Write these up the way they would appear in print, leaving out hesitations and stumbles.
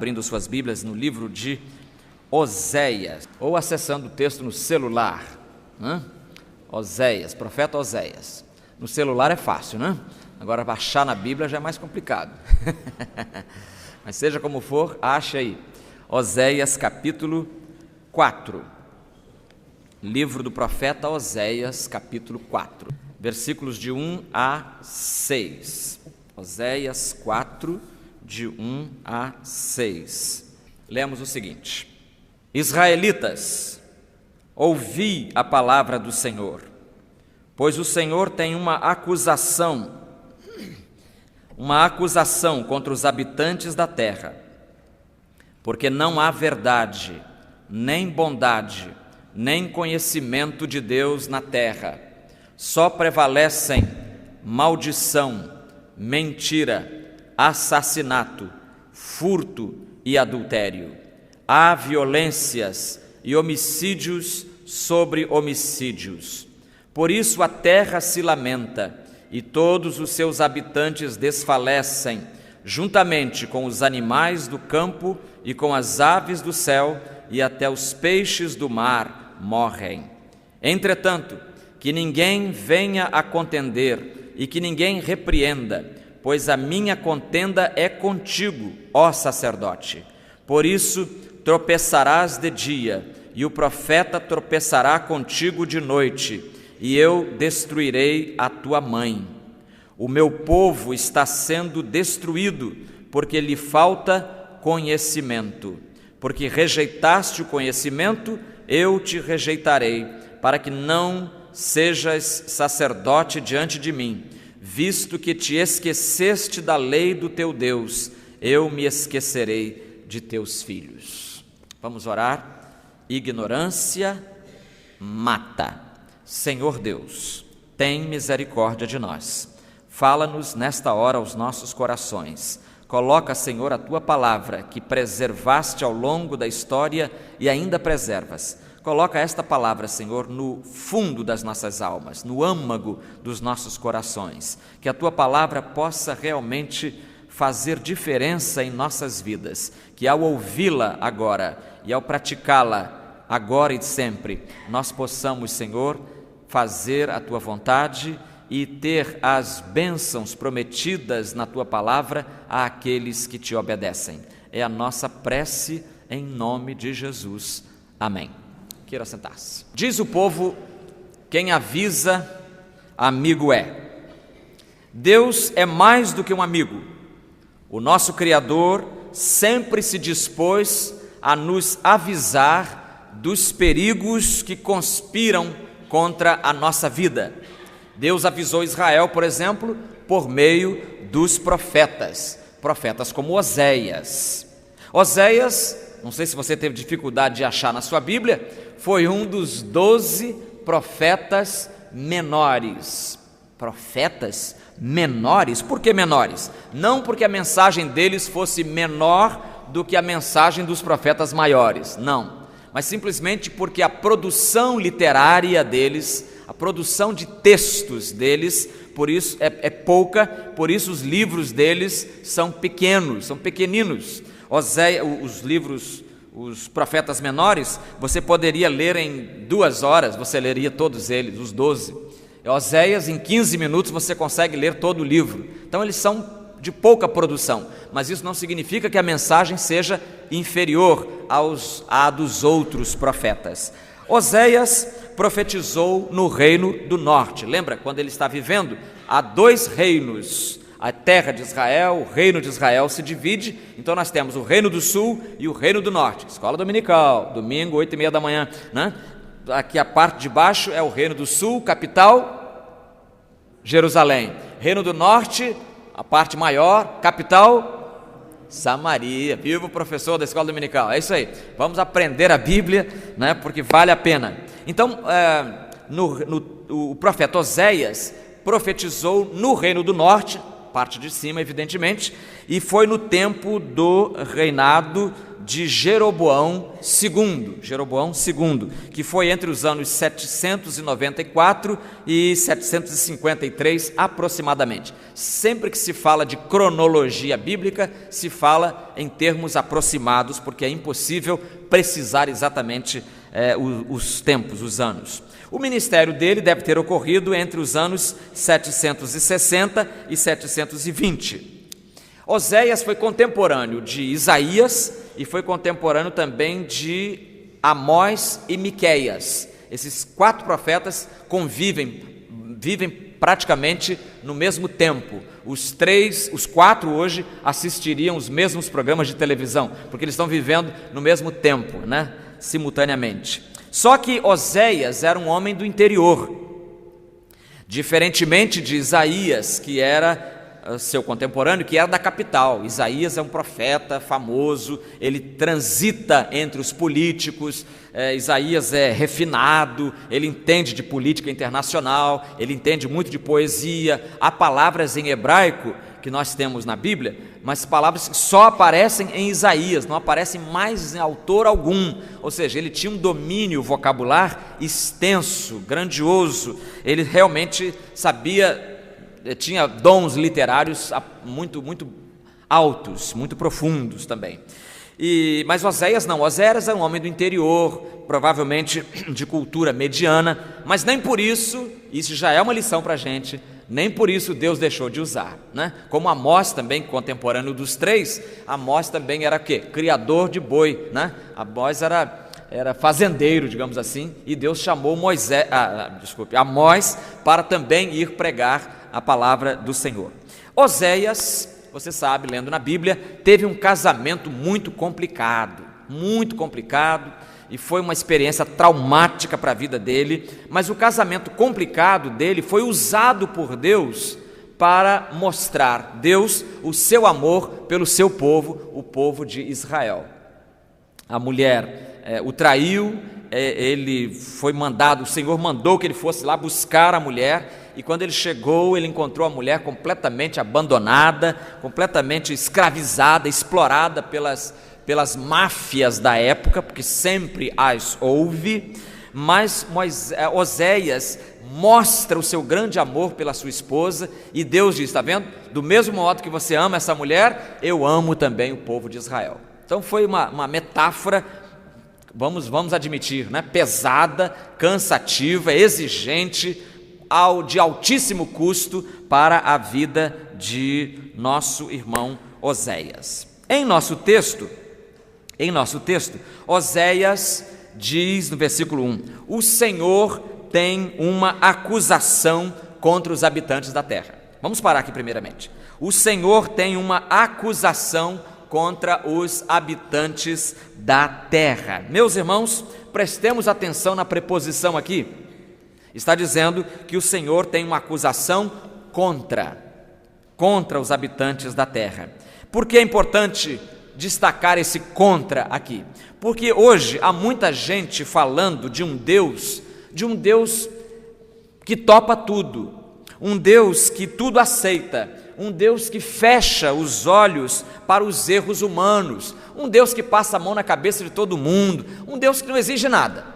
abrindo suas Bíblias no livro de Oséias, ou acessando o texto no celular, né? Oséias, profeta Oséias. No celular é fácil, né? Agora baixar na Bíblia já é mais complicado. Mas seja como for, ache aí. Oséias capítulo 4. Livro do profeta Oséias capítulo 4. Versículos de 1 a 6. Oséias 4, de 1 a 6. Lemos o seguinte: Israelitas, ouvi a palavra do Senhor, pois o Senhor tem uma acusação contra os habitantes da terra, porque não há verdade, nem bondade, nem conhecimento de Deus na terra. Só prevalecem maldição, mentira, assassinato, furto e adultério. Há violências e homicídios sobre homicídios. Por isso a terra se lamenta e todos os seus habitantes desfalecem, juntamente com os animais do campo e com as aves do céu, e até os peixes do mar morrem. Entretanto, que ninguém venha a contender e que ninguém repreenda, pois a minha contenda é contigo, ó sacerdote. Por isso tropeçarás de dia, e o profeta tropeçará contigo de noite, e eu destruirei a tua mãe. O meu povo está sendo destruído, porque lhe falta conhecimento. Porque rejeitaste o conhecimento, eu te rejeitarei, para que não sejas sacerdote diante de mim. Visto que te esqueceste da lei do teu Deus, eu me esquecerei de teus filhos. Vamos orar. Ignorância mata. Senhor Deus, tem misericórdia de nós. Fala-nos nesta hora aos nossos corações. Coloca, Senhor, a tua palavra que preservaste ao longo da história e ainda preservas. Coloca esta palavra, Senhor, no fundo das nossas almas, no âmago dos nossos corações. Que a tua palavra possa realmente fazer diferença em nossas vidas. Que ao ouvi-la agora e ao praticá-la agora e sempre, nós possamos, Senhor, fazer a tua vontade e ter as bênçãos prometidas na tua palavra àqueles que te obedecem. É a nossa prece em nome de Jesus. Amém. Queira sentar-se. Diz o povo: quem avisa, amigo é. Deus é mais do que um amigo. O nosso Criador sempre se dispôs a nos avisar dos perigos que conspiram contra a nossa vida. Deus avisou Israel, por exemplo, por meio dos profetas como Oséias. Oséias, não sei se você teve dificuldade de achar na sua Bíblia, foi um dos 12 profetas menores. Profetas menores? Por que menores? Não porque a mensagem deles fosse menor do que a mensagem dos profetas maiores, não. Mas simplesmente porque a produção literária deles, a produção de textos deles, por isso é pouca, por isso os livros deles são pequenos, são pequeninos. Os profetas menores, você poderia ler em 2 horas, você leria todos eles, os 12. Oséias, em 15 minutos, você consegue ler todo o livro. Então eles são de pouca produção, mas isso não significa que a mensagem seja inferior à dos outros profetas. Oséias profetizou no reino do norte. Lembra quando ele está vivendo? Há 2 reinos. A terra de Israel, o reino de Israel se divide, então nós temos o reino do sul e o reino do norte. Escola dominical, domingo, 8h30 da manhã, né? Aqui a parte de baixo é o reino do sul, capital, Jerusalém. Reino do norte, a parte maior, capital, Samaria. Viva o professor da escola dominical, é isso aí. Vamos aprender a Bíblia, né? Porque vale a pena. Então, o profeta Oséias profetizou no reino do norte, parte de cima, evidentemente, e foi no tempo do reinado de Jeroboão II, que foi entre os anos 794 e 753 aproximadamente. Sempre que se fala de cronologia bíblica, se fala em termos aproximados, porque é impossível precisar exatamente os tempos, os anos. O ministério dele deve ter ocorrido entre os anos 760 e 720. Oséias foi contemporâneo de Isaías e foi contemporâneo também de Amós e Miqueias. Esses 4 profetas vivem praticamente no mesmo tempo. Os 4 hoje assistiriam os mesmos programas de televisão, porque eles estão vivendo no mesmo tempo, simultaneamente. Só que Oséias era um homem do interior, diferentemente de Isaías, que era seu contemporâneo, que era da capital. Isaías é um profeta famoso, ele transita entre os políticos. Isaías é refinado, ele entende de política internacional, ele entende muito de poesia. Há palavras em hebraico que nós temos na Bíblia, mas palavras que só aparecem em Isaías, não aparecem mais em autor algum. Ou seja, ele tinha um domínio vocabular extenso, grandioso. Ele realmente tinha dons literários muito altos, muito profundos também. Mas Oséias não. Oséias é um homem do interior, provavelmente de cultura mediana, mas nem por isso já é uma lição para a gente, nem por isso Deus deixou de usar, Como Amós também, contemporâneo dos 3, Amós também era criador de boi, Amós era fazendeiro, digamos assim, e Deus chamou Amós para também ir pregar a palavra do Senhor. Oséias, você sabe, lendo na Bíblia, teve um casamento muito complicado, e foi uma experiência traumática para a vida dele, mas o casamento complicado dele foi usado por Deus para mostrar Deus o seu amor pelo seu povo, o povo de Israel. A mulher o traiu, ele foi mandado, o Senhor mandou que ele fosse lá buscar a mulher, e quando ele chegou, ele encontrou a mulher completamente abandonada, completamente escravizada, explorada pelas máfias da época, porque sempre as houve. Mas Oséias mostra o seu grande amor pela sua esposa, e Deus diz: está vendo? Do mesmo modo que você ama essa mulher, eu amo também o povo de Israel. Então foi uma metáfora, vamos admitir, pesada, cansativa, exigente, de altíssimo custo para a vida de nosso irmão Oséias. Em nosso texto, Oséias diz no versículo 1: o Senhor tem uma acusação contra os habitantes da terra. Vamos parar aqui primeiramente. O Senhor tem uma acusação contra os habitantes da terra. Meus irmãos, prestemos atenção na preposição aqui. Está dizendo que o Senhor tem uma acusação contra os habitantes da terra. Por que é importante destacar esse contra aqui? Porque hoje há muita gente falando de um Deus que topa tudo, um Deus que tudo aceita, um Deus que fecha os olhos para os erros humanos, um Deus que passa a mão na cabeça de todo mundo, um Deus que não exige nada.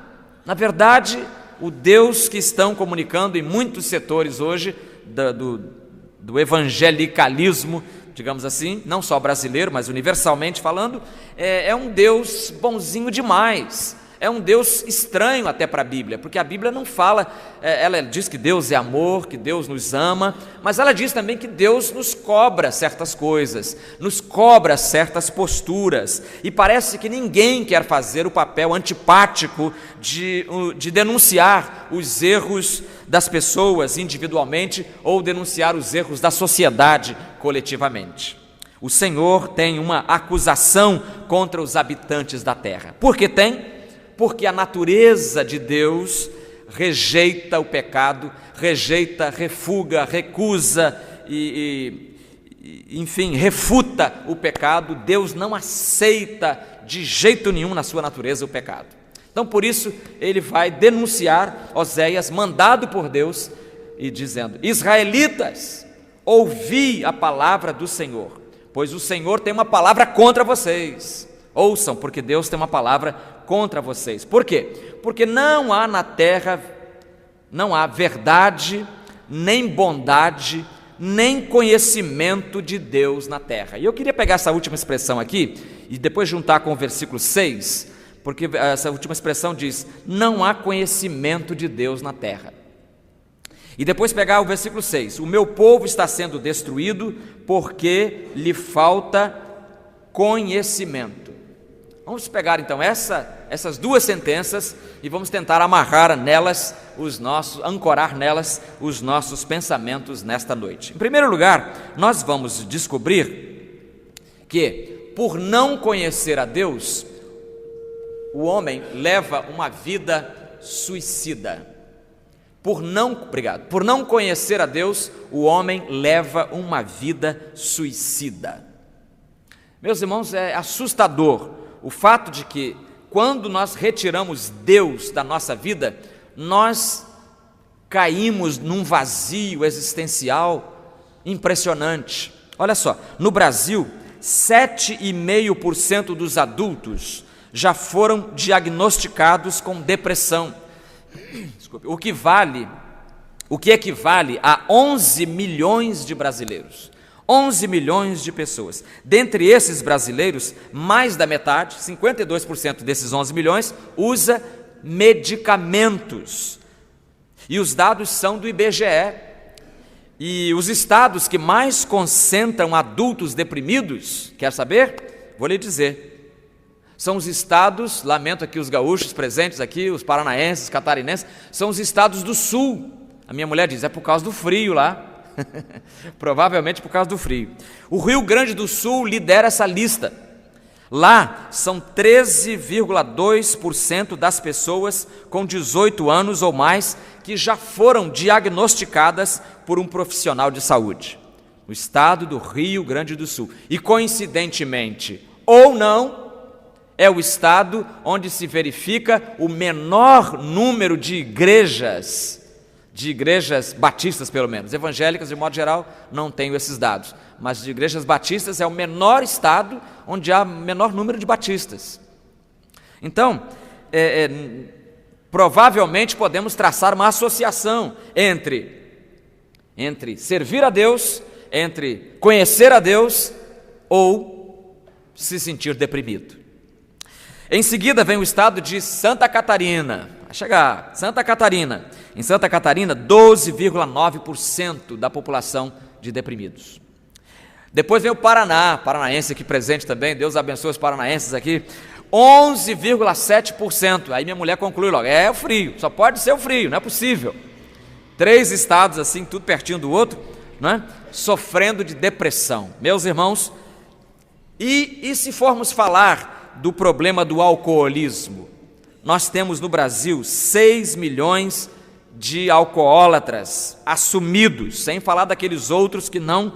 Na verdade, o Deus que estão comunicando em muitos setores hoje do evangelicalismo, digamos assim, não só brasileiro, mas universalmente falando, é um Deus bonzinho demais, é um Deus estranho até para a Bíblia, porque a Bíblia não fala, ela diz que Deus é amor, que Deus nos ama, mas ela diz também que Deus nos cobra certas coisas, nos cobra certas posturas, e parece que ninguém quer fazer o papel antipático de denunciar os erros das pessoas individualmente ou denunciar os erros da sociedade coletivamente. O Senhor tem uma acusação contra os habitantes da terra. Por que tem? Porque a natureza de Deus rejeita o pecado, refuga, recusa enfim, refuta o pecado. Deus não aceita de jeito nenhum na sua natureza o pecado. Então, por isso, ele vai denunciar Oséias, mandado por Deus, e dizendo: israelitas, ouvi a palavra do Senhor, pois o Senhor tem uma palavra contra vocês. Ouçam, porque Deus tem uma palavra contra vocês. Por quê? Porque não há na terra, não há verdade, nem bondade, nem conhecimento de Deus na terra. E eu queria pegar essa última expressão aqui e depois juntar com o versículo 6, porque essa última expressão diz: não há conhecimento de Deus na terra. E depois pegar o versículo 6: o meu povo está sendo destruído porque lhe falta conhecimento. Vamos pegar então essas duas sentenças e vamos tentar amarrar nelas ancorar nelas os nossos pensamentos nesta noite. Em primeiro lugar, nós vamos descobrir que, por não conhecer a Deus, o homem leva uma vida suicida. Por não conhecer a Deus, o homem leva uma vida suicida. Meus irmãos, é assustador o fato de que, quando nós retiramos Deus da nossa vida, nós caímos num vazio existencial impressionante. Olha só, no Brasil, 7,5% dos adultos já foram diagnosticados com depressão. Desculpe, o que equivale a 11 milhões de brasileiros. 11 milhões de pessoas. Dentre esses brasileiros, mais da metade, 52% desses 11 milhões, usa medicamentos. E os dados são do IBGE. E os estados que mais concentram adultos deprimidos, quer saber? Vou lhe dizer. São os estados, lamento aqui os gaúchos presentes aqui, os paranaenses, catarinenses, são os estados do sul. A minha mulher diz, é por causa do frio lá. Provavelmente por causa do frio. O Rio Grande do Sul lidera essa lista. Lá são 13,2% das pessoas com 18 anos ou mais que já foram diagnosticadas por um profissional de saúde. No estado do Rio Grande do Sul. E coincidentemente, ou não, é o estado onde se verifica o menor número de igrejas batistas, pelo menos. Evangélicas, de modo geral, não tenho esses dados, mas de igrejas batistas é o menor estado onde há menor número de batistas. Então, provavelmente podemos traçar uma associação entre servir a Deus, entre conhecer a Deus ou se sentir deprimido. Em seguida vem o estado de Santa Catarina. Vai chegar, Santa Catarina. Em Santa Catarina, 12,9% da população de deprimidos. Depois vem o Paraná, paranaense aqui presente também, Deus abençoe os paranaenses aqui, 11,7%. Aí minha mulher conclui logo, é o frio, só pode ser o frio, não é possível. 3 estados assim, tudo pertinho do outro, né? Sofrendo de depressão. Meus irmãos, e se formos falar do problema do alcoolismo, nós temos no Brasil 6 milhões de alcoólatras assumidos, sem falar daqueles outros que não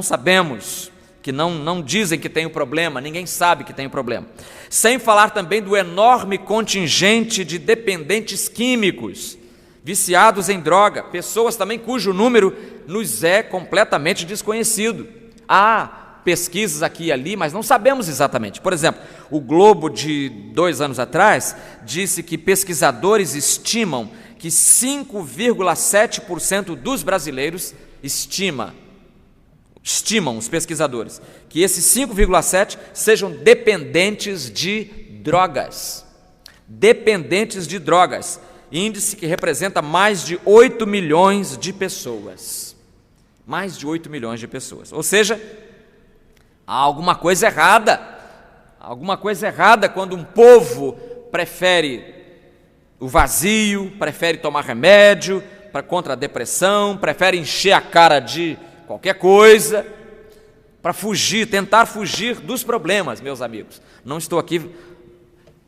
sabemos, que não dizem que tem o problema, ninguém sabe que tem o problema. Sem falar também do enorme contingente de dependentes químicos, viciados em droga, pessoas também cujo número nos é completamente desconhecido. Há pesquisas aqui e ali, mas não sabemos exatamente. Por exemplo, o Globo de 2 anos atrás disse que pesquisadores estimam que 5,7% dos brasileiros estimam os pesquisadores, que esses 5,7% sejam dependentes de drogas. Dependentes de drogas. Índice que representa mais de 8 milhões de pessoas. Mais de 8 milhões de pessoas. Ou seja, há alguma coisa errada. Alguma coisa errada quando um povo prefere o vazio, prefere tomar remédio contra a depressão, prefere encher a cara de qualquer coisa, para tentar fugir dos problemas, meus amigos. Não estou aqui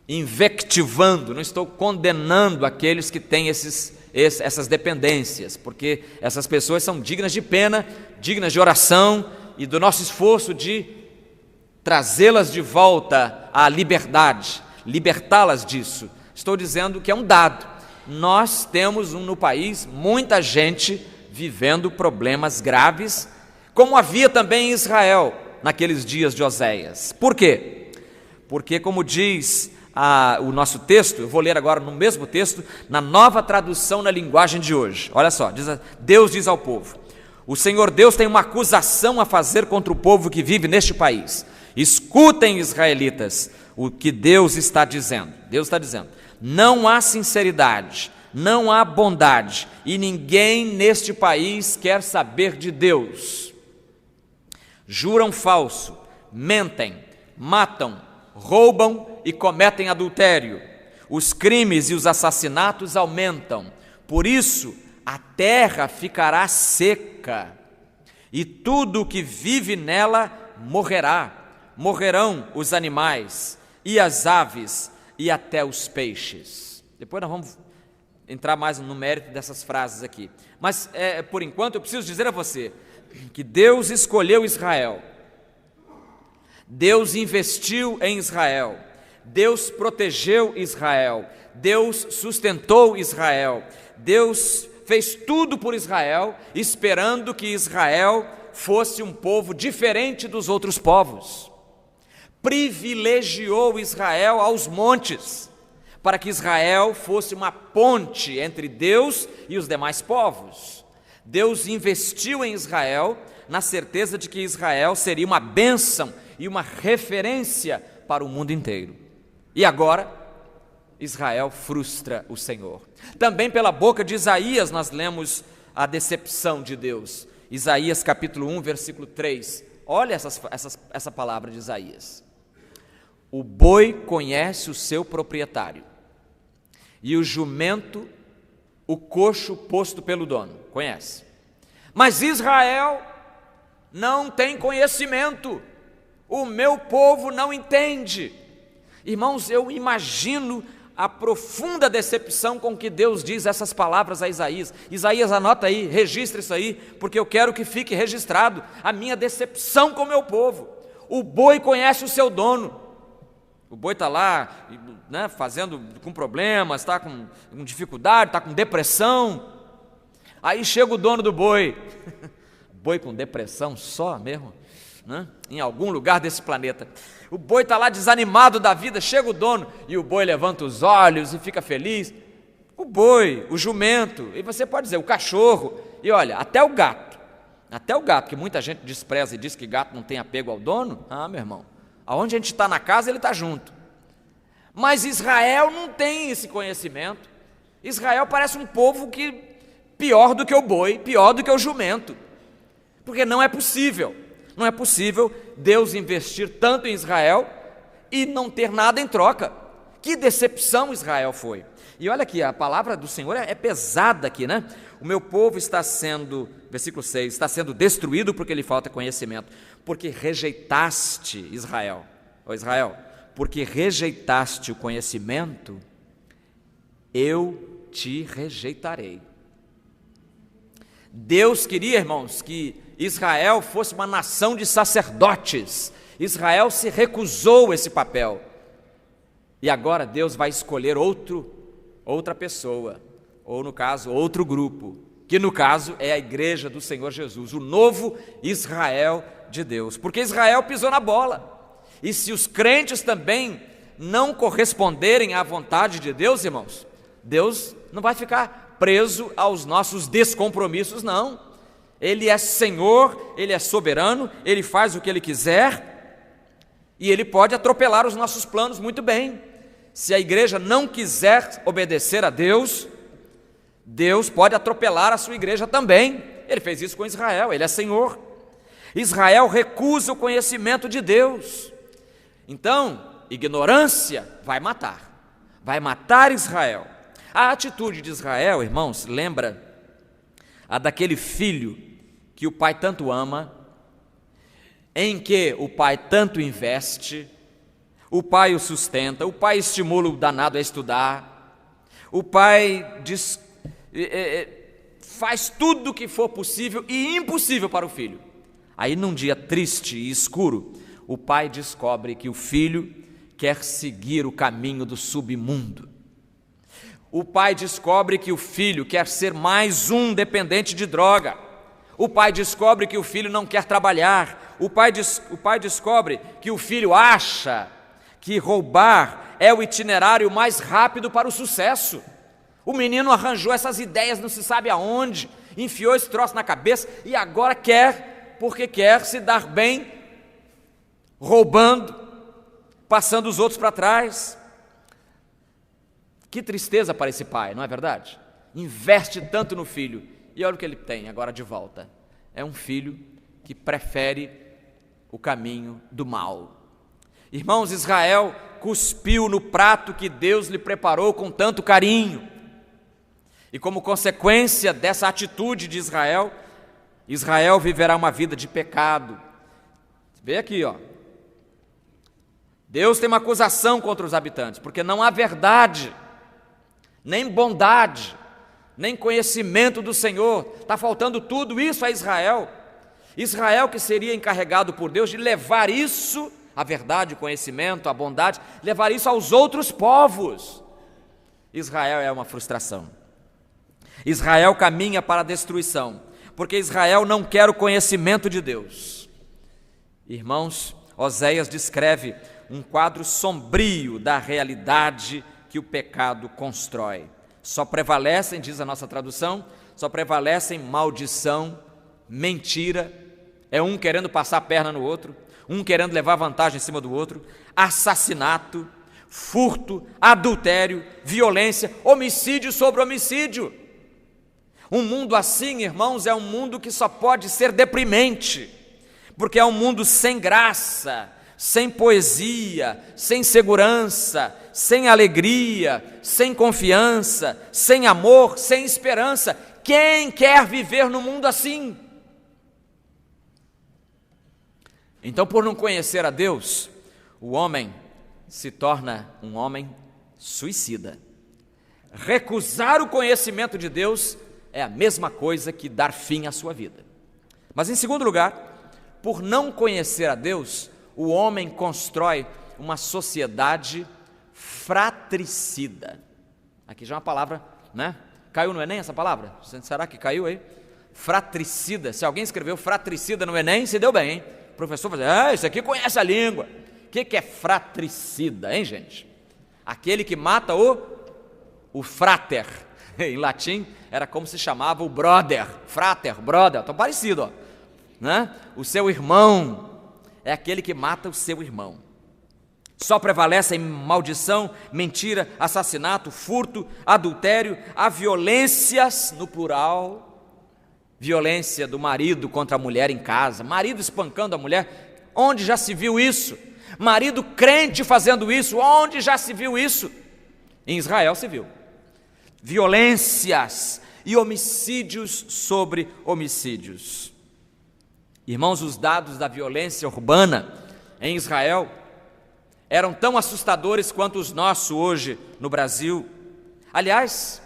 invectivando, não estou condenando aqueles que têm essas dependências, porque essas pessoas são dignas de pena, dignas de oração e do nosso esforço de trazê-las de volta à liberdade, libertá-las disso. Estou dizendo que é um dado. Nós temos no país muita gente vivendo problemas graves, como havia também em Israel naqueles dias de Oséias. Por quê? porque como diz o nosso texto, eu vou ler agora no mesmo texto, na nova tradução na linguagem de hoje. Olha só, Deus diz ao povo: o Senhor Deus tem uma acusação a fazer contra o povo que vive neste país. Escutem, israelitas, o que Deus está dizendo. Deus está dizendo: não há sinceridade, não há bondade, e ninguém neste país quer saber de Deus. Juram falso, mentem, matam, roubam e cometem adultério. Os crimes e os assassinatos aumentam. Por isso, a terra ficará seca, e tudo o que vive nela morrerá. Morrerão os animais, e as aves, e até os peixes. Depois nós vamos entrar mais no mérito dessas frases aqui. Mas, por enquanto, eu preciso dizer a você que Deus escolheu Israel. Deus investiu em Israel. Deus protegeu Israel. Deus sustentou Israel. Deus fez tudo por Israel, esperando que Israel fosse um povo diferente dos outros povos. Privilegiou Israel aos montes, para que Israel fosse uma ponte entre Deus e os demais povos. Deus investiu em Israel na certeza de que Israel seria uma bênção e uma referência para o mundo inteiro. E agora, Israel frustra o Senhor. Também pela boca de Isaías nós lemos a decepção de Deus. Isaías capítulo 1, versículo 3. Olha essa palavra de Isaías. O boi conhece o seu proprietário, e o jumento o coxo posto pelo dono. Conhece. Mas Israel não tem conhecimento. O meu povo não entende. Irmãos, eu imagino a profunda decepção com que Deus diz essas palavras a Isaías. Isaías, anota aí, registra isso aí, porque eu quero que fique registrado a minha decepção com o meu povo. O boi conhece o seu dono. O boi está lá, né, com problemas, está com dificuldade, está com depressão. Aí chega o dono do boi. Boi com depressão só mesmo, né? Em algum lugar desse planeta. O boi está lá desanimado da vida, chega o dono e o boi levanta os olhos e fica feliz. O boi, o jumento, e você pode dizer o cachorro, e olha, até o gato, que muita gente despreza e diz que gato não tem apego ao dono. Ah, meu irmão, aonde a gente está na casa, ele está junto. Mas Israel não tem esse conhecimento. Israel parece um povo que pior do que o boi, pior do que o jumento. Porque não é possível Deus investir tanto em Israel e não ter nada em troca. Que decepção Israel foi. E olha aqui, a palavra do Senhor é pesada aqui, né? O meu povo está sendo, versículo 6, está sendo destruído porque lhe falta conhecimento. Porque rejeitaste Israel. Ó Israel, porque rejeitaste o conhecimento, eu te rejeitarei. Deus queria, irmãos, que Israel fosse uma nação de sacerdotes. Israel se recusou esse papel. E agora Deus vai escolher outra pessoa, ou no caso, outro grupo, que no caso é a igreja do Senhor Jesus, o novo Israel de Deus, porque Israel pisou na bola. E se os crentes também não corresponderem à vontade de Deus, irmãos, Deus não vai ficar preso aos nossos descompromissos, não. Ele é Senhor, Ele é soberano, Ele faz o que Ele quiser e Ele pode atropelar os nossos planos muito bem. Se a igreja não quiser obedecer a Deus, Deus pode atropelar a sua igreja também. Ele fez isso com Israel, Ele é Senhor. Israel recusa o conhecimento de Deus. Então, ignorância vai matar Israel. A atitude de Israel, irmãos, lembra a daquele filho que o pai tanto ama, em que o pai tanto investe, o pai o sustenta, o pai estimula o danado a estudar, o pai faz tudo o que for possível e impossível para o filho. Aí num dia triste e escuro, o pai descobre que o filho quer seguir o caminho do submundo. O pai descobre que o filho quer ser mais um dependente de droga. O pai descobre que o filho não quer trabalhar. O pai descobre que o filho acha que roubar é o itinerário mais rápido para o sucesso. O menino arranjou essas ideias, não se sabe aonde, enfiou esse troço na cabeça e agora porque quer se dar bem, roubando, passando os outros para trás. Que tristeza para esse pai, não é verdade? Investe tanto no filho e olha o que ele tem agora de volta. É um filho que prefere o caminho do mal. Irmãos, Israel cuspiu no prato que Deus lhe preparou com tanto carinho. E como consequência dessa atitude de Israel, Israel viverá uma vida de pecado. Vê aqui, ó. Deus tem uma acusação contra os habitantes, porque não há verdade, nem bondade, nem conhecimento do Senhor. Está faltando tudo isso a Israel. Israel que seria encarregado por Deus de levar isso, a verdade, o conhecimento, a bondade, levar isso aos outros povos. Israel é uma frustração. Israel caminha para a destruição, porque Israel não quer o conhecimento de Deus. Irmãos, Oséias descreve um quadro sombrio da realidade que o pecado constrói. Só prevalecem, diz a nossa tradução, só prevalecem maldição, mentira, é um querendo passar a perna no outro, um querendo levar vantagem em cima do outro, assassinato, furto, adultério, violência, homicídio sobre homicídio. Um mundo assim, irmãos, é um mundo que só pode ser deprimente, porque é um mundo sem graça, sem poesia, sem segurança, sem alegria, sem confiança, sem amor, sem esperança. Quem quer viver num mundo assim? Então, por não conhecer a Deus, o homem se torna um homem suicida. Recusar o conhecimento de Deus é a mesma coisa que dar fim à sua vida. Mas, em segundo lugar, por não conhecer a Deus, o homem constrói uma sociedade fratricida. Aqui já é uma palavra, né? Caiu no Enem essa palavra? Será que caiu aí? Fratricida. Se alguém escreveu fratricida no Enem, se deu bem, hein? O professor vai dizer, isso aqui conhece a língua. O que é fratricida, hein, gente? Aquele que mata o frater. Em latim, era como se chamava o brother. Frater, brother, tão parecido, ó. Né? O seu irmão é aquele que mata o seu irmão. Só prevalecem maldição, mentira, assassinato, furto, adultério, há violências no plural. Violência do marido contra a mulher em casa, marido espancando a mulher, onde já se viu isso? Marido crente fazendo isso, onde já se viu isso? Em Israel se viu. Violências e homicídios sobre homicídios. Irmãos, os dados da violência urbana em Israel eram tão assustadores quanto os nossos hoje no Brasil. Aliás,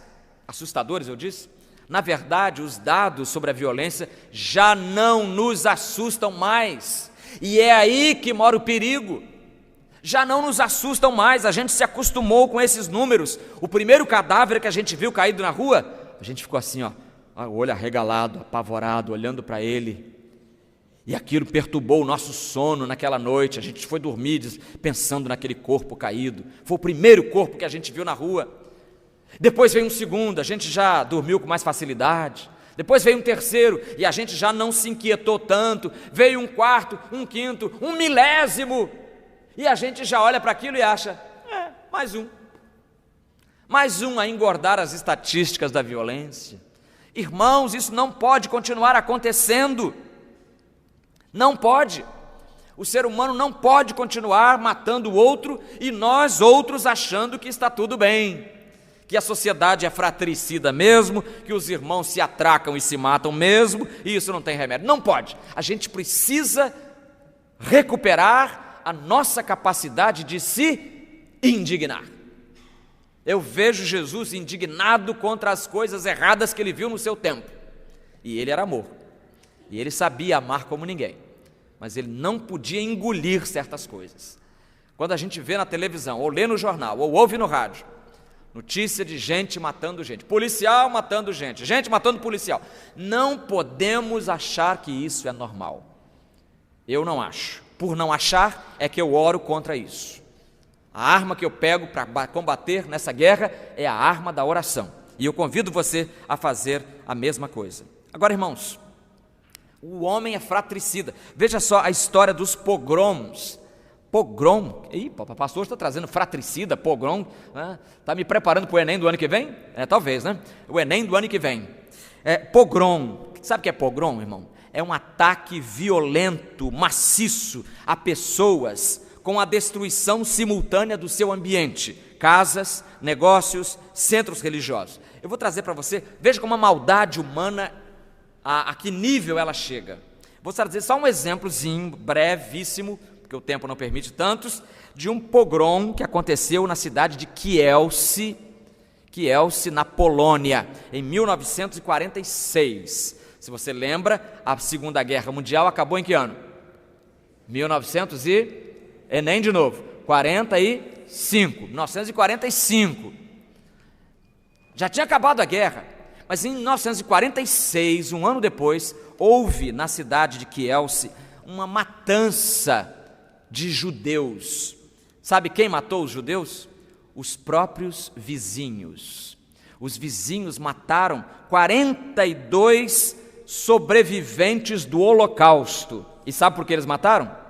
assustadores eu disse? Na verdade, os dados sobre a violência já não nos assustam mais. E é aí que mora o perigo. Já não nos assustam mais, a gente se acostumou com esses números. O primeiro cadáver que a gente viu caído na rua, a gente ficou assim, ó, o olho arregalado, apavorado, olhando para ele. E aquilo perturbou o nosso sono naquela noite. A gente foi dormir pensando naquele corpo caído. Foi o primeiro corpo que a gente viu na rua. Depois veio um segundo, a gente já dormiu com mais facilidade. Depois veio um terceiro e a gente já não se inquietou tanto. Veio um quarto, um quinto, um milésimo. E a gente já olha para aquilo e acha, mais um. Mais um a engordar as estatísticas da violência. Irmãos, isso não pode continuar acontecendo. Não pode. O ser humano não pode continuar matando o outro e nós outros achando que está tudo bem, que a sociedade é fratricida mesmo, que os irmãos se atracam e se matam mesmo, e isso não tem remédio. Não pode. A gente precisa recuperar a nossa capacidade de se indignar. Eu vejo Jesus indignado contra as coisas erradas que ele viu no seu tempo. E ele era amor. E ele sabia amar como ninguém. Mas ele não podia engolir certas coisas. Quando a gente vê na televisão, ou lê no jornal, ou ouve no rádio, notícia de gente matando gente, policial matando gente, gente matando policial. Não podemos achar que isso é normal. Eu não acho. Por não achar, é que eu oro contra isso. A arma que eu pego para combater nessa guerra é a arma da oração. E eu convido você a fazer a mesma coisa. Agora, irmãos, o homem é fratricida. Veja só a história dos pogroms. Pogrom, o pastor está trazendo fratricida, pogrom, está me preparando para o Enem do ano que vem? Talvez, né? O Enem do ano que vem. Pogrom, sabe o que é pogrom, irmão? É um ataque violento, maciço a pessoas, com a destruição simultânea do seu ambiente, casas, negócios, centros religiosos. Eu vou trazer para você, veja como a maldade humana, a que nível ela chega. Vou trazer só um exemplozinho, brevíssimo, porque o tempo não permite tantos, de um pogrom que aconteceu na cidade de Kielce, na Polônia, em 1946. Se você lembra, a Segunda Guerra Mundial acabou em que ano? 1900 e... Enem de novo, 1945. Já tinha acabado a guerra, mas em 1946, um ano depois, houve na cidade de Kielce uma matança de judeus. Sabe quem matou os judeus? Os próprios vizinhos. Os vizinhos mataram 42 sobreviventes do Holocausto. E sabe por que eles mataram?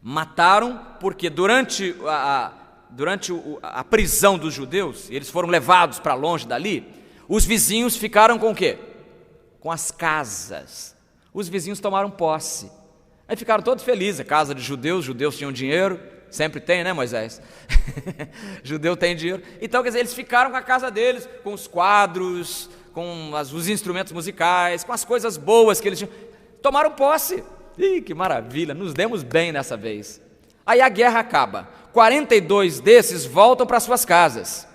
Mataram porque durante a prisão dos judeus, eles foram levados para longe dali, os vizinhos ficaram com o quê? Com as casas. Os vizinhos tomaram posse. Aí ficaram todos felizes, casa de judeus tinham dinheiro, sempre tem, né, Moisés? Judeu tem dinheiro. Então, quer dizer, eles ficaram com a casa deles, com os quadros, com os instrumentos musicais, com as coisas boas que eles tinham. Tomaram posse. Ih, que maravilha, nos demos bem dessa vez. Aí a guerra acaba, 42 desses voltam para suas casas.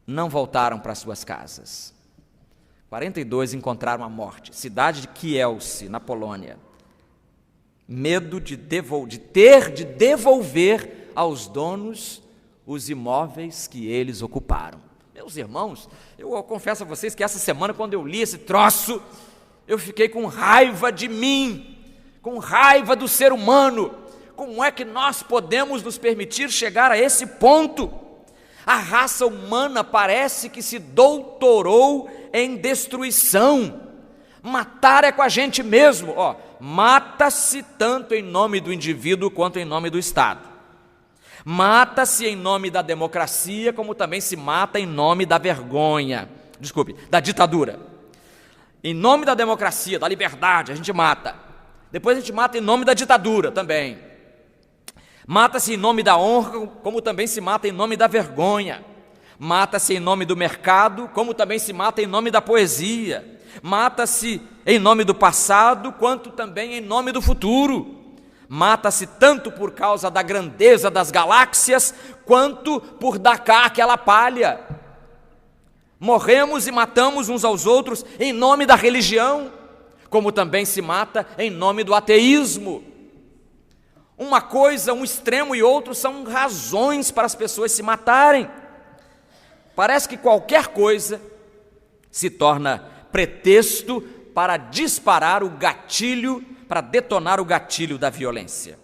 Não voltaram para suas casas. 42 encontraram a morte, cidade de Kielce, na Polônia. Medo de devolver aos donos os imóveis que eles ocuparam. Meus irmãos, eu confesso a vocês que essa semana, quando eu li esse troço, eu fiquei com raiva de mim, com raiva do ser humano. Como é que nós podemos nos permitir chegar a esse ponto? A raça humana parece que se doutorou em destruição. Matar é com a gente mesmo. Mata-se tanto em nome do indivíduo quanto em nome do Estado. Mata-se em nome da democracia, como também se mata em nome da vergonha. Da ditadura. Em nome da democracia, da liberdade, a gente mata. Depois a gente mata em nome da ditadura também. Mata-se em nome da honra, como também se mata em nome da vergonha. Mata-se em nome do mercado, como também se mata em nome da poesia. Mata-se em nome do passado, quanto também em nome do futuro. Mata-se tanto por causa da grandeza das galáxias, quanto por dar cá aquela palha. Morremos e matamos uns aos outros em nome da religião, como também se mata em nome do ateísmo. Uma coisa, um extremo e outro são razões para as pessoas se matarem. Parece que qualquer coisa se torna pretexto para disparar o gatilho, para detonar o gatilho da violência.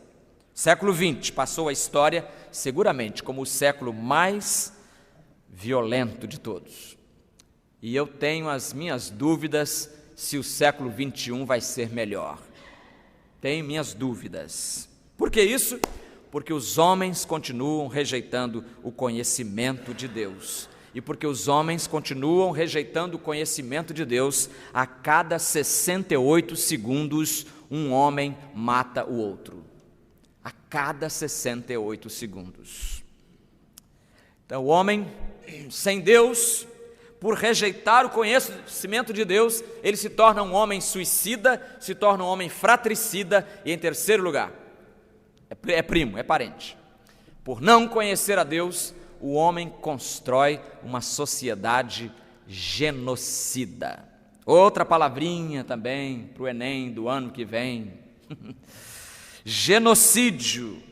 Século XX passou a história, seguramente, como o século mais violento de todos. E eu tenho as minhas dúvidas se o século XXI vai ser melhor. Tenho minhas dúvidas. Por que isso? Porque os homens continuam rejeitando o conhecimento de Deus. E porque os homens continuam rejeitando o conhecimento de Deus, a cada 68 segundos, um homem mata o outro. A cada 68 segundos. Então, o homem sem Deus, por rejeitar o conhecimento de Deus, ele se torna um homem suicida, se torna um homem fratricida e, em terceiro lugar, é primo, é parente. Por não conhecer a Deus, o homem constrói uma sociedade genocida. Outra palavrinha também para o Enem do ano que vem. Genocídio.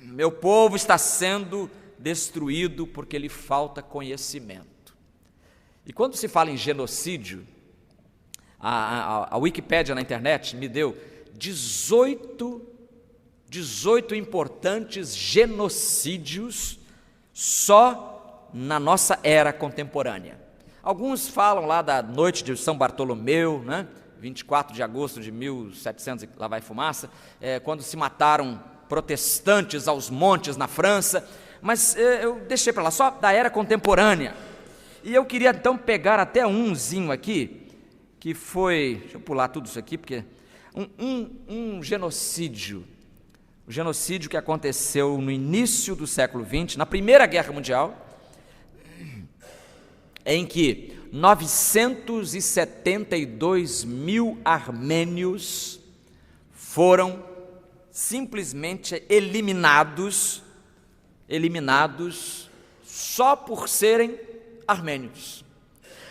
Meu povo está sendo destruído porque lhe falta conhecimento. E quando se fala em genocídio, a Wikipédia na internet me deu 18 18 importantes genocídios só na nossa era contemporânea. Alguns falam lá da noite de São Bartolomeu, né? 24 de agosto de 1700, lá vai fumaça, quando se mataram protestantes aos montes na França, mas eu deixei para lá, só da era contemporânea. E eu queria então pegar até umzinho aqui, que foi, deixa eu pular tudo isso aqui, porque um genocídio, o genocídio que aconteceu no início do século XX, na Primeira Guerra Mundial, em que 972 mil armênios foram simplesmente eliminados só por serem armênios.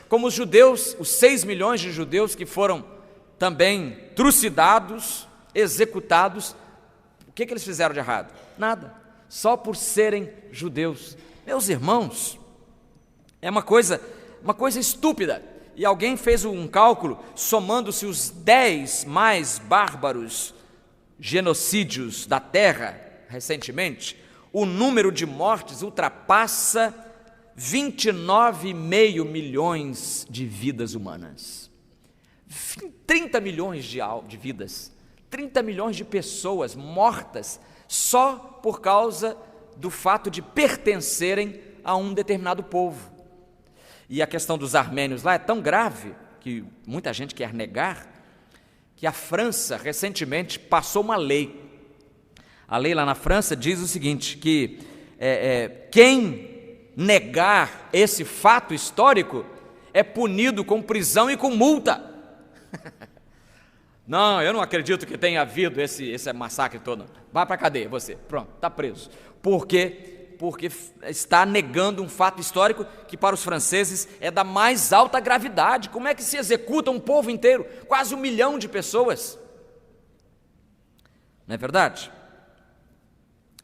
Como os judeus, os 6 milhões de judeus que foram também trucidados, executados, o que eles fizeram de errado? Nada, só por serem judeus. Meus irmãos, é uma coisa estúpida. E alguém fez um cálculo, somando-se os 10 mais bárbaros genocídios da Terra, recentemente, o número de mortes ultrapassa 29,5 milhões de vidas humanas. 30 milhões de vidas, 30 milhões de pessoas mortas só por causa do fato de pertencerem a um determinado povo. E a questão dos armênios lá é tão grave, que muita gente quer negar, que a França recentemente passou uma lei. A lei lá na França diz o seguinte, que quem negar esse fato histórico é punido com prisão e com multa. Não, eu não acredito que tenha havido esse massacre todo. Vai para a cadeia, você, pronto, está preso. Porque está negando um fato histórico que para os franceses é da mais alta gravidade. Como é que se executa um povo inteiro? Quase 1 milhão de pessoas. Não é verdade?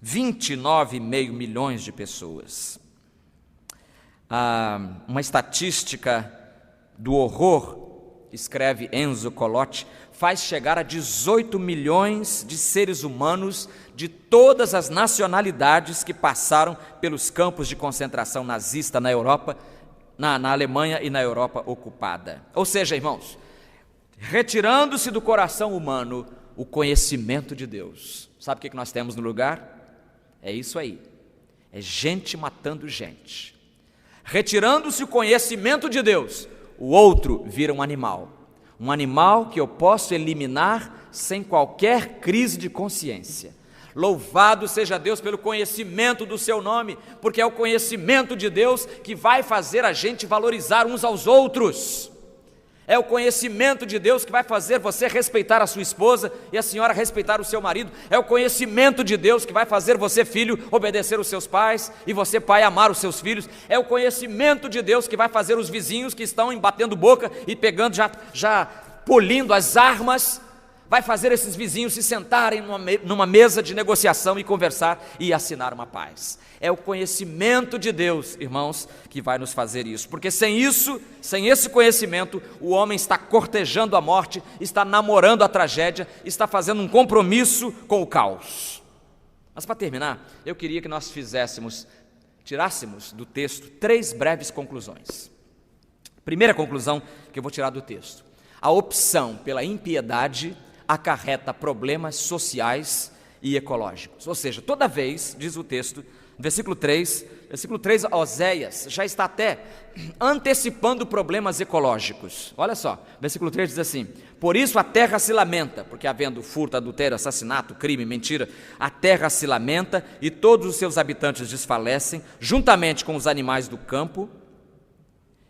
29,5 milhões de pessoas. Uma estatística do horror, escreve Enzo Colotti, faz chegar a 18 milhões de seres humanos de todas as nacionalidades que passaram pelos campos de concentração nazista na Europa, na Alemanha e na Europa ocupada. Ou seja, irmãos, retirando-se do coração humano o conhecimento de Deus. Sabe o que nós temos no lugar? É isso aí, é gente matando gente. Retirando-se o conhecimento de Deus, o outro vira um animal que eu posso eliminar sem qualquer crise de consciência. Louvado seja Deus pelo conhecimento do seu nome, porque é o conhecimento de Deus que vai fazer a gente valorizar uns aos outros. É o conhecimento de Deus que vai fazer você respeitar a sua esposa e a senhora respeitar o seu marido. É o conhecimento de Deus que vai fazer você, filho, obedecer os seus pais e você, pai, amar os seus filhos. É o conhecimento de Deus que vai fazer os vizinhos que estão batendo boca e pegando, já polindo as armas, vai fazer esses vizinhos se sentarem numa mesa de negociação e conversar e assinar uma paz. É o conhecimento de Deus, irmãos, que vai nos fazer isso, porque sem esse conhecimento, o homem está cortejando a morte, está namorando a tragédia, está fazendo um compromisso com o caos. Mas para terminar, eu queria que nós tirássemos do texto 3 breves conclusões. Primeira conclusão que eu vou tirar do texto: a opção pela impiedade acarreta problemas sociais e ecológicos. Ou seja, toda vez, diz o texto, versículo 3, Oséias já está até antecipando problemas ecológicos. Olha só, versículo 3 diz assim: por isso a terra se lamenta, porque havendo furto, adultério, assassinato, crime, mentira, a terra se lamenta e todos os seus habitantes desfalecem, juntamente com os animais do campo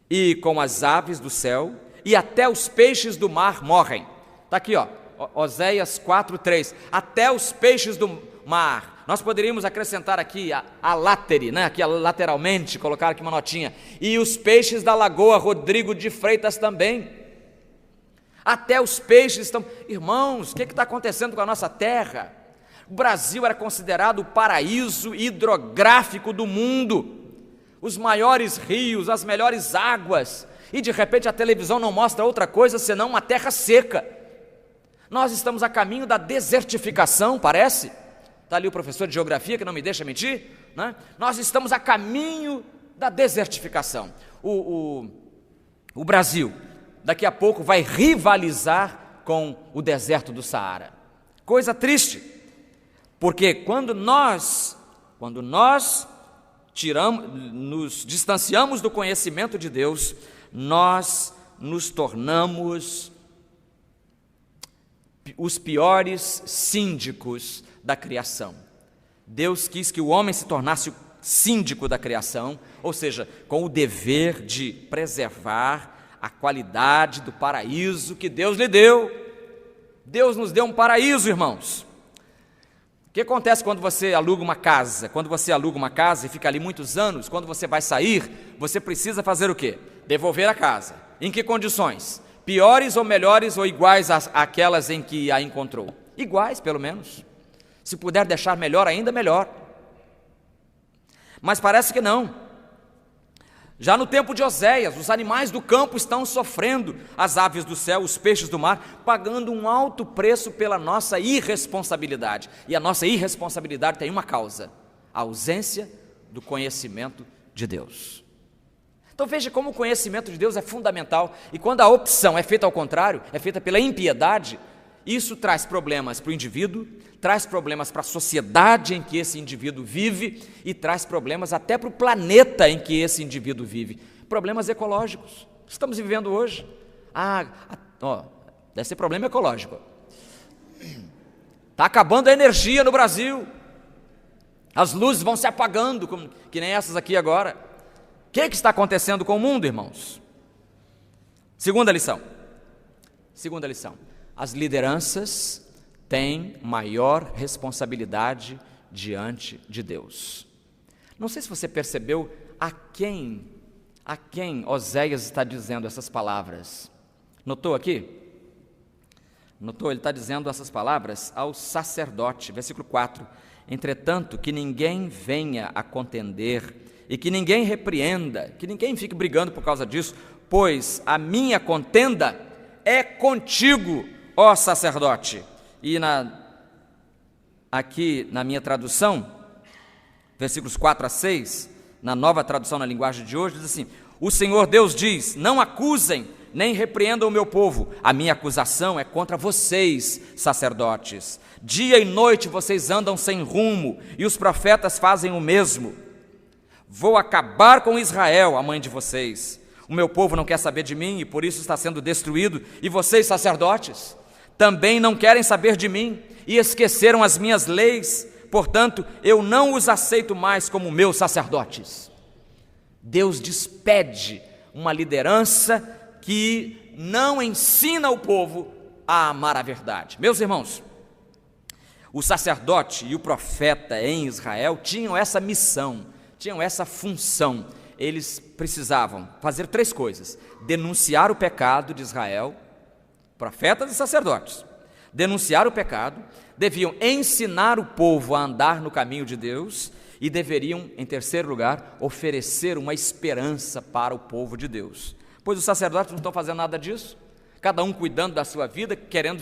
e com as aves do céu, e até os peixes do mar morrem. Está aqui, ó, Oséias 4:3, até os peixes do mar. Nós poderíamos acrescentar aqui a látere, né? Aqui lateralmente, colocar aqui uma notinha, e os peixes da lagoa Rodrigo de Freitas também. Até os peixes estão... Irmãos, o que está acontecendo com a nossa terra? O Brasil era considerado o paraíso hidrográfico do mundo, os maiores rios, as melhores águas, e de repente a televisão não mostra outra coisa senão uma terra seca. Nós estamos a caminho da desertificação, parece. Está ali o professor de geografia que não me deixa mentir, né? Nós estamos a caminho da desertificação. O Brasil, daqui a pouco, vai rivalizar com o deserto do Saara. Coisa triste, porque quando nós nos distanciamos do conhecimento de Deus, nós nos tornamos os piores síndicos da criação. Deus quis que o homem se tornasse o síndico da criação, ou seja, com o dever de preservar a qualidade do paraíso que Deus lhe deu. Deus nos deu um paraíso, irmãos. O que acontece quando você aluga uma casa? Quando você aluga uma casa e fica ali muitos anos, quando você vai sair, você precisa fazer o quê? Devolver a casa. Em que condições? Piores ou melhores ou iguais àquelas em que a encontrou? Iguais, pelo menos. Se puder deixar melhor ainda, melhor. Mas parece que não. Já no tempo de Oséias, os animais do campo estão sofrendo, as aves do céu, os peixes do mar, pagando um alto preço pela nossa irresponsabilidade. E a nossa irresponsabilidade tem uma causa: a ausência do conhecimento de Deus. Então veja como o conhecimento de Deus é fundamental, e quando a opção é feita ao contrário, é feita pela impiedade, isso traz problemas para o indivíduo, traz problemas para a sociedade em que esse indivíduo vive e traz problemas até para o planeta em que esse indivíduo vive. Problemas ecológicos. Estamos vivendo hoje. Deve ser problema ecológico. Está acabando a energia no Brasil. As luzes vão se apagando, que nem essas aqui agora. O que está acontecendo com o mundo, irmãos? Segunda lição. As lideranças têm maior responsabilidade diante de Deus. Não sei se você percebeu a quem Oséias está dizendo essas palavras. Notou aqui? Notou? Ele está dizendo essas palavras ao sacerdote. Versículo 4. Entretanto, que ninguém venha a contender e que ninguém repreenda, que ninguém fique brigando por causa disso, pois a minha contenda é contigo, ó sacerdote. E aqui na minha tradução, versículos 4 a 6, na nova tradução na linguagem de hoje, diz assim: o Senhor Deus diz: não acusem, nem repreendam o meu povo, a minha acusação é contra vocês, sacerdotes. Dia e noite vocês andam sem rumo, e os profetas fazem o mesmo. Vou acabar com Israel, a mãe de vocês. O meu povo não quer saber de mim, e por isso está sendo destruído, e vocês, sacerdotes, também não querem saber de mim, e esqueceram as minhas leis, portanto, eu não os aceito mais como meus sacerdotes. Deus despede uma liderança que não ensina o povo a amar a verdade. Meus irmãos, o sacerdote e o profeta em Israel tinham essa missão, tinham essa função. Eles precisavam fazer 3 coisas: denunciar o pecado de Israel, profetas e sacerdotes, denunciar o pecado, deviam ensinar o povo a andar no caminho de Deus e deveriam, em terceiro lugar, oferecer uma esperança para o povo de Deus. Pois os sacerdotes não estão fazendo nada disso, cada um cuidando da sua vida, querendo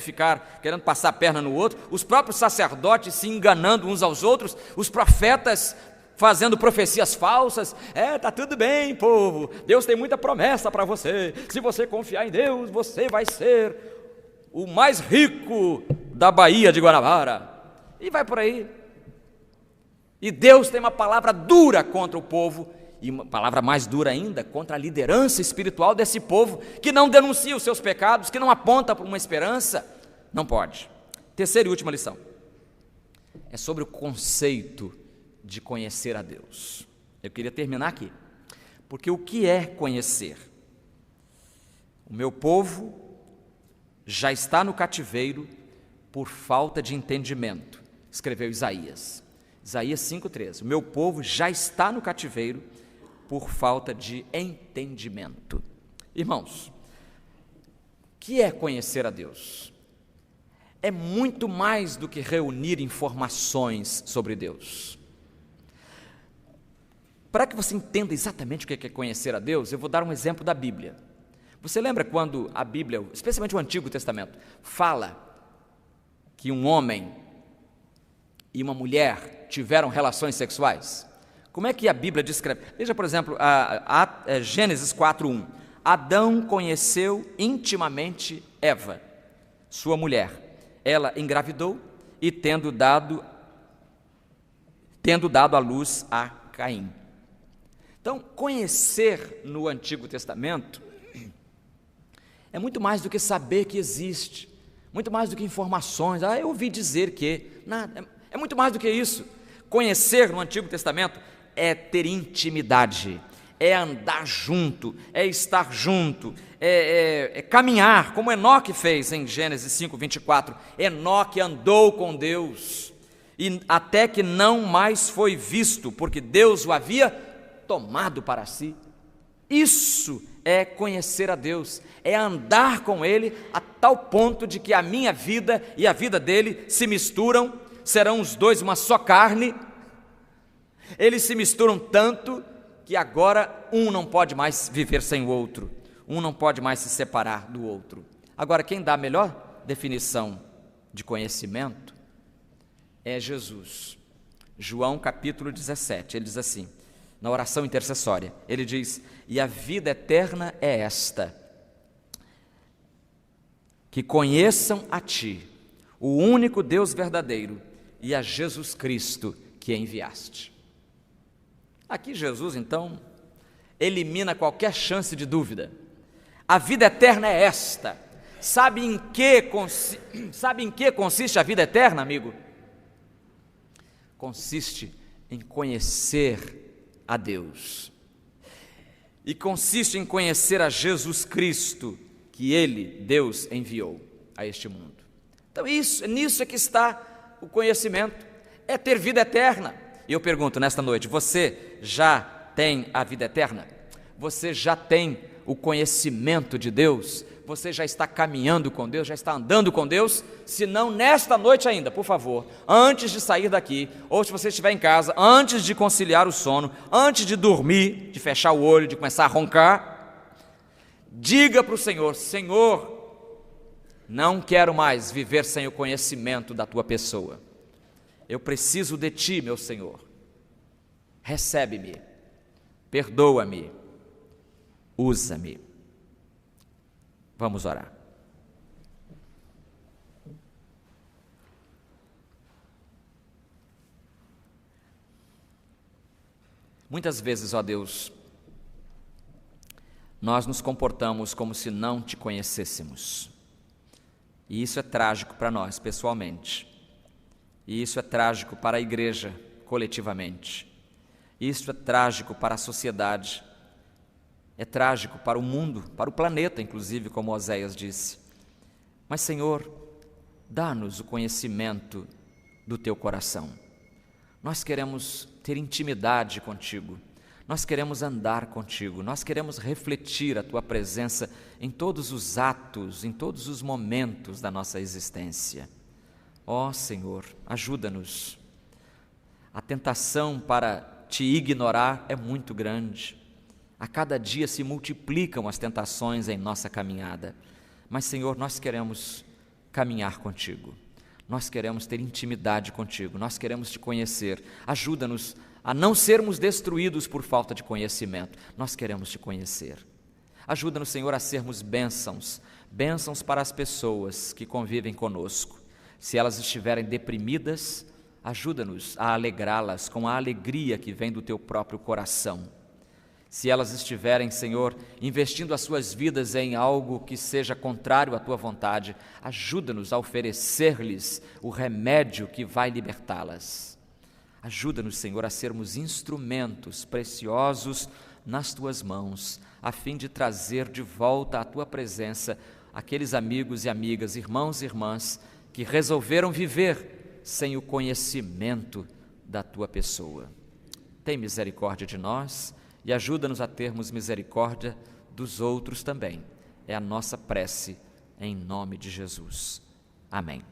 passar a perna no outro, os próprios sacerdotes se enganando uns aos outros, os profetas fazendo profecias falsas. Tá tudo bem, povo, Deus tem muita promessa para você, se você confiar em Deus, você vai ser o mais rico da Baía de Guanabara, e vai por aí. E Deus tem uma palavra dura contra o povo, e uma palavra mais dura ainda contra a liderança espiritual desse povo, que não denuncia os seus pecados, que não aponta para uma esperança. Não pode. Terceira e última lição é sobre o conceito de conhecer a Deus. Eu queria terminar aqui, porque o que é conhecer? O meu povo já está no cativeiro por falta de entendimento, escreveu Isaías 5,13. O meu povo já está no cativeiro por falta de entendimento. Irmãos, o que é conhecer a Deus? É muito mais do que reunir informações sobre Deus. Para que você entenda exatamente o que é conhecer a Deus, eu vou dar um exemplo da Bíblia. Você lembra quando a Bíblia, especialmente o Antigo Testamento, fala que um homem e uma mulher tiveram relações sexuais? Como é que a Bíblia descreve? Veja, por exemplo, Gênesis 4:1. Adão conheceu intimamente Eva, sua mulher. Ela engravidou e tendo dado à luz a Caim. Então, conhecer no Antigo Testamento é muito mais do que saber que existe, muito mais do que informações. Eu ouvi dizer que. Nada, é muito mais do que isso. Conhecer no Antigo Testamento é ter intimidade, é andar junto, é estar junto, é caminhar, como Enoque fez em Gênesis 5:24. Enoque andou com Deus, e até que não mais foi visto, porque Deus o havia tomado para si. Isso é conhecer a Deus, é andar com Ele a tal ponto de que a minha vida e a vida dele se misturam, serão os dois uma só carne. Eles se misturam tanto que agora um não pode mais viver sem o outro, um não pode mais se separar do outro. Agora, quem dá a melhor definição de conhecimento é Jesus. João capítulo 17, ele diz assim, na oração intercessória, ele diz: e a vida eterna é esta, que conheçam a Ti, o único Deus verdadeiro, e a Jesus Cristo que enviaste. Aqui Jesus, então, elimina qualquer chance de dúvida. A vida eterna é esta. Sabe em que consiste a vida eterna, amigo? Consiste em conhecer a Deus. E consiste em conhecer a Jesus Cristo, que Ele, Deus, enviou a este mundo. Então nisso é que está o conhecimento, é ter vida eterna. E eu pergunto nesta noite, você já tem a vida eterna? Você já tem o conhecimento de Deus? Você já está caminhando com Deus? Já está andando com Deus? Se não, nesta noite ainda, por favor, antes de sair daqui, ou se você estiver em casa, antes de conciliar o sono, antes de dormir, de fechar o olho, de começar a roncar, diga para o Senhor: Senhor, não quero mais viver sem o conhecimento da Tua pessoa. Eu preciso de Ti, meu Senhor. Recebe-me, perdoa-me, usa-me. Vamos orar. Muitas vezes, ó Deus, nós nos comportamos como se não Te conhecêssemos. E isso é trágico para nós, pessoalmente. E isso é trágico para a igreja, coletivamente. Isso é trágico para a sociedade. É trágico para o mundo, para o planeta, inclusive, como Oséias disse. Mas, Senhor, dá-nos o conhecimento do Teu coração. Nós queremos ter intimidade contigo. Nós queremos andar contigo. Nós queremos refletir a Tua presença em todos os atos, em todos os momentos da nossa existência. Ó Senhor, ajuda-nos. A tentação para Te ignorar é muito grande. A cada dia se multiplicam as tentações em nossa caminhada. Mas, Senhor, nós queremos caminhar contigo. Nós queremos ter intimidade contigo. Nós queremos Te conhecer. Ajuda-nos a não sermos destruídos por falta de conhecimento. Nós queremos Te conhecer. Ajuda-nos, Senhor, a sermos bênçãos para as pessoas que convivem conosco. Se elas estiverem deprimidas, ajuda-nos a alegrá-las com a alegria que vem do Teu próprio coração. Se elas estiverem, Senhor, investindo as suas vidas em algo que seja contrário à Tua vontade, ajuda-nos a oferecer-lhes o remédio que vai libertá-las. Ajuda-nos, Senhor, a sermos instrumentos preciosos nas Tuas mãos, a fim de trazer de volta à Tua presença aqueles amigos e amigas, irmãos e irmãs, que resolveram viver sem o conhecimento da Tua pessoa. Tem misericórdia de nós e ajuda-nos a termos misericórdia dos outros também. É a nossa prece, em nome de Jesus. Amém.